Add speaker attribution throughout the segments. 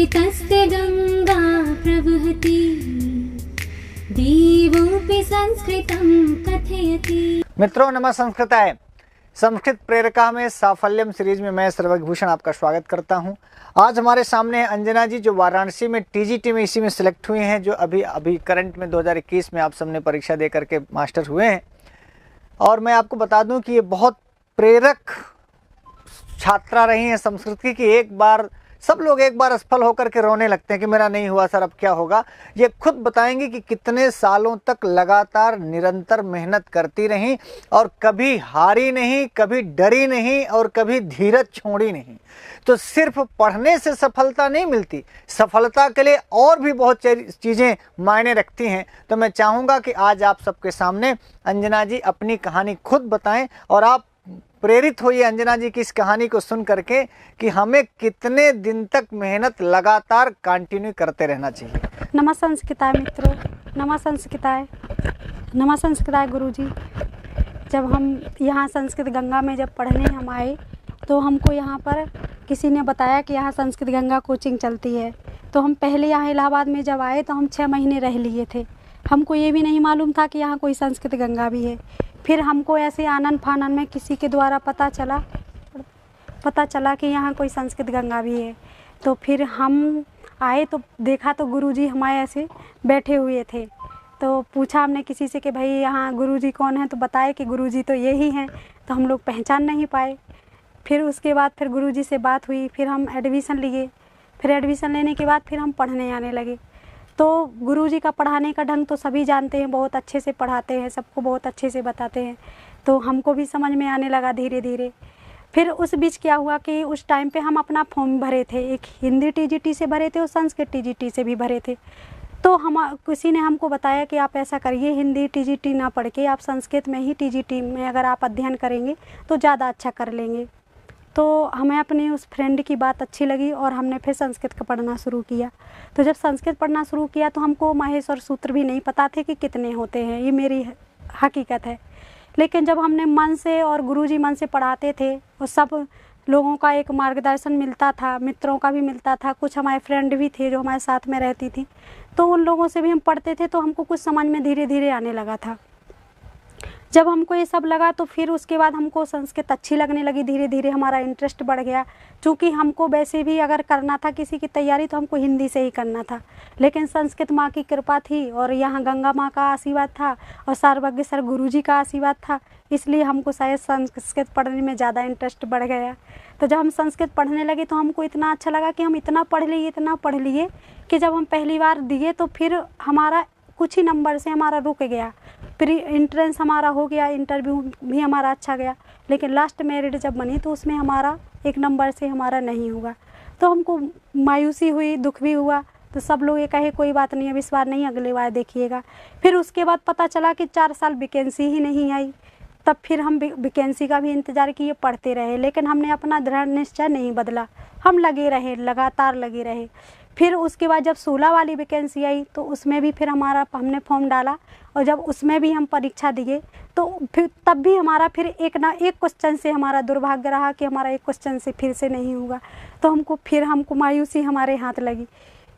Speaker 1: संस्कृतस्य गंगा प्रवहति, देवोऽपि संस्कृतं कथयति।
Speaker 2: मित्रों नमः संस्कृताय। संस्कृत प्रेरिका में साफल्यम सीरीज में मैं सर्वभूषण आपका स्वागत करता हूं। आज हमारे सामने है अंजना जी, जो वाराणसी में टीजीटी में इसी में सिलेक्ट हुए हैं, जो अभी करंट में 2021 में आप सबने परीक्षा दे करके मास्टर हुए हैं। और मैं आपको बता दूं कि ये बहुत प्रेरक छात्रा रही हैं संस्कृत की, कि सब लोग एक बार असफल होकर के रोने लगते हैं कि मेरा नहीं हुआ सर, अब क्या होगा। ये खुद बताएंगे कि कितने सालों तक लगातार निरंतर मेहनत करती रहीं और कभी हारी नहीं, कभी डरी नहीं और कभी धीरज छोड़ी नहीं। तो सिर्फ पढ़ने से सफलता नहीं मिलती, सफलता के लिए और भी बहुत चीज़ें मायने रखती हैं। तो मैं चाहूँगा कि आज आप सबके सामने अंजना जी अपनी कहानी खुद बताएं और आप प्रेरित होइए अंजना जी की इस कहानी को सुन करके कि हमें कितने दिन तक मेहनत लगातार कंटिन्यू करते रहना चाहिए।
Speaker 3: नमः संस्कृताय मित्रों, नमः संस्कृताय, नमः संस्कृताय गुरुजी। जब हम यहाँ संस्कृत गंगा में जब पढ़ने हम आए तो हमको यहाँ पर किसी ने बताया कि यहाँ संस्कृत गंगा कोचिंग चलती है। तो हम पहले यहाँ इलाहाबाद में जब आए तो हम 6 महीने रह लिए थे। हमको ये भी नहीं मालूम था कि यहाँ कोई संस्कृत गंगा भी है। फिर हमको ऐसे आनन फानन में किसी के द्वारा पता चला कि यहाँ कोई संस्कृत गंगा भी है। तो फिर हम आए तो देखा तो गुरुजी हमारे ऐसे बैठे हुए थे। तो पूछा हमने किसी से कि भाई यहाँ गुरुजी कौन है, तो बताए कि गुरुजी तो यही हैं। तो हम लोग पहचान नहीं पाए। फिर उसके बाद फिर गुरुजी से बात हुई, फिर हम एडमिशन लिए। फिर एडमिशन लेने के बाद फिर हम पढ़ने आने लगे। तो गुरुजी का पढ़ाने का ढंग तो सभी जानते हैं, बहुत अच्छे से पढ़ाते हैं, सबको बहुत अच्छे से बताते हैं। तो हमको भी समझ में आने लगा धीरे धीरे। फिर उस बीच क्या हुआ कि उस टाइम पे हम अपना फॉर्म भरे थे, एक हिंदी टीजीटी से भरे थे और संस्कृत टीजीटी से भी भरे थे। तो किसी ने हमको बताया कि आप ऐसा करिए, हिंदी टीजीटी ना पढ़ के आप संस्कृत में ही टीजीटी में अगर आप अध्ययन करेंगे तो ज़्यादा अच्छा कर लेंगे। तो हमें अपनी उस फ्रेंड की बात अच्छी लगी और हमने फिर संस्कृत का पढ़ना शुरू किया। तो जब संस्कृत पढ़ना शुरू किया तो हमको महेश्वर सूत्र भी नहीं पता थे कि कितने होते हैं, ये मेरी हकीकत है। लेकिन जब हमने मन से और गुरुजी मन से पढ़ाते थे और सब लोगों का एक मार्गदर्शन मिलता था, मित्रों का भी मिलता था, कुछ हमारे फ्रेंड भी थे जो हमारे साथ में रहती थी, तो उन लोगों से भी हम पढ़ते थे। तो हमको कुछ समझ में धीरे धीरे आने लगा था। जब हमको ये सब लगा तो फिर उसके बाद हमको संस्कृत अच्छी लगने लगी। धीरे धीरे हमारा इंटरेस्ट बढ़ गया। चूँकि हमको वैसे भी अगर करना था किसी की तैयारी तो हमको हिंदी से ही करना था, लेकिन संस्कृत माँ की कृपा थी और यहाँ गंगा माँ का आशीर्वाद था और सर्वज्ञ गुरुजी का आशीर्वाद था, इसलिए हमको शायद संस्कृत पढ़ने में ज़्यादा इंटरेस्ट बढ़ गया। तो जब हम संस्कृत पढ़ने लगे तो हमको इतना अच्छा लगा कि हम इतना पढ़ लिए कि जब हम पहली बार दिए तो फिर हमारा कुछ ही नंबर से हमारा रुक गया। प्री एंट्रेंस हमारा हो गया, इंटरव्यू भी हमारा अच्छा गया, लेकिन लास्ट मेरिट जब बनी तो उसमें हमारा 1 नंबर से हमारा नहीं हुआ। तो हमको मायूसी हुई, दुख भी हुआ। तो सब लोग ये कहे कोई बात नहीं, अब इस बार नहीं, अगले बार देखिएगा। फिर उसके बाद पता चला कि 4 साल वैकेंसी ही नहीं आई। तब फिर हम वैकेंसी का भी इंतज़ार किए, पढ़ते रहे, लेकिन हमने अपना दृढ़ निश्चय नहीं बदला। हम लगे रहे, लगातार लगे रहे। फिर उसके बाद जब 16 वाली वैकेंसी आई तो उसमें भी फिर हमने फॉर्म डाला और जब उसमें भी हम परीक्षा दिए तो फिर तब भी हमारा फिर एक क्वेश्चन से हमारा दुर्भाग्य रहा कि हमारा एक क्वेश्चन से फिर से नहीं हुआ। तो हमको मायूसी हमारे हाथ लगी।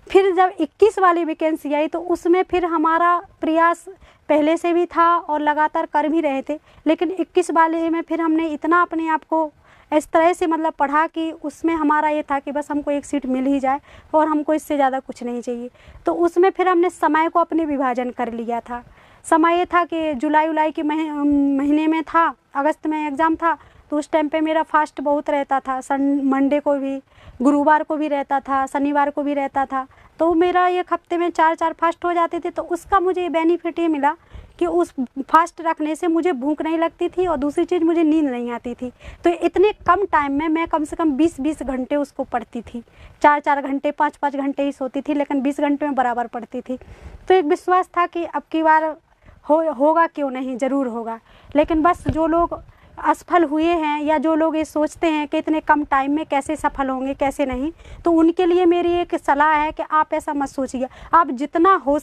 Speaker 3: फिर जब 21 वाली वैकेंसी आई तो उसमें फिर हमारा प्रयास पहले से भी था और लगातार कर भी रहे थे, लेकिन 21 वाले में फिर हमने इतना अपने आप को इस तरह से पढ़ा कि उसमें हमारा ये था कि बस हमको एक सीट मिल ही जाए और हमको इससे ज़्यादा कुछ नहीं चाहिए। तो उसमें फिर हमने समय को अपने विभाजन कर लिया था। समय ये था कि जुलाई के महीने में था, अगस्त में एग्ज़ाम था, तो उस टाइम पे मेरा फास्ट बहुत रहता था। मंडे को भी, गुरुवार को भी रहता था, शनिवार को भी रहता था। तो मेरा एक हफ्ते में 4 फास्ट हो जाते थे। तो उसका मुझे बेनिफिट ये मिला कि उस फास्ट रखने से मुझे भूख नहीं लगती थी और दूसरी चीज़ मुझे नींद नहीं आती थी। तो इतने कम टाइम में मैं कम से कम 20 घंटे उसको पढ़ती थी। 4 घंटे 5 घंटे ही सोती थी, लेकिन 20 घंटे में बराबर पढ़ती थी। तो एक विश्वास था कि अब की बार होगा, क्यों नहीं, ज़रूर होगा। लेकिन बस जो लोग असफल हुए हैं या जो लोग ये सोचते हैं कि इतने कम टाइम में कैसे सफल होंगे, कैसे नहीं, तो उनके लिए मेरी एक सलाह है कि आप ऐसा मत सोचिए। आप जितना हो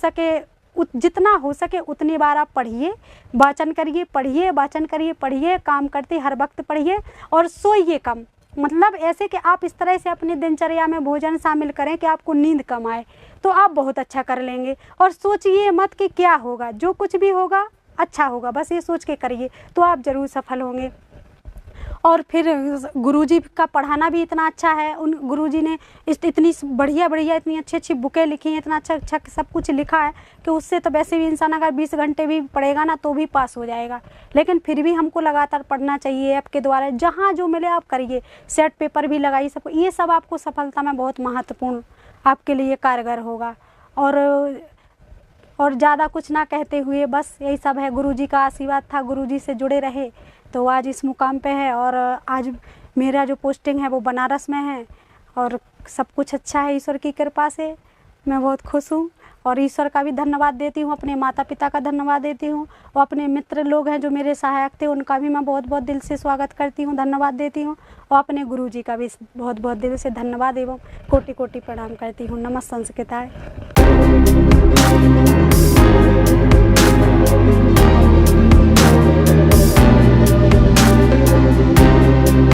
Speaker 3: सके उतनी बार आप पढ़िए, वाचन करिए, पढ़िए, वाचन करिए, पढ़िए, काम करते हर वक्त पढ़िए और सोइए कम। मतलब ऐसे कि आप इस तरह से अपनी दिनचर्या में भोजन शामिल करें कि आपको नींद कम आए, तो आप बहुत अच्छा कर लेंगे। और सोचिए मत कि क्या होगा, जो कुछ भी होगा अच्छा होगा, बस ये सोच के करिए तो आप ज़रूर सफल होंगे। और फिर गुरुजी का पढ़ाना भी इतना अच्छा है, उन गुरुजी ने इतनी बढ़िया बढ़िया इतनी अच्छी अच्छी बुकें लिखी हैं, इतना अच्छा अच्छा सब कुछ लिखा है कि उससे तो वैसे भी इंसान अगर 20 घंटे भी पढ़ेगा ना तो भी पास हो जाएगा। लेकिन फिर भी हमको लगातार पढ़ना चाहिए। आपके द्वारा जहाँ जो मिले आप करिए, सेट पेपर भी लगाइए, सब ये सब आपको सफलता में बहुत महत्वपूर्ण आपके लिए कारगर होगा। और ज़्यादा कुछ ना कहते हुए बस यही सब है, गुरुजी का आशीर्वाद था, गुरुजी से जुड़े रहे तो आज इस मुकाम पे है। और आज मेरा जो पोस्टिंग है वो बनारस में है और सब कुछ अच्छा है ईश्वर की कृपा से, मैं बहुत खुश हूँ। और ईश्वर का भी धन्यवाद देती हूँ, अपने माता पिता का धन्यवाद देती हूँ, और अपने मित्र लोग हैं जो मेरे सहायक थे उनका भी मैं बहुत बहुत दिल से स्वागत करती हूँ, धन्यवाद देती हूँ। और अपने गुरुजी का भी बहुत बहुत दिल से धन्यवाद एवं कोटि कोटि प्रणाम करती हूँ। नमः संस्कृताय।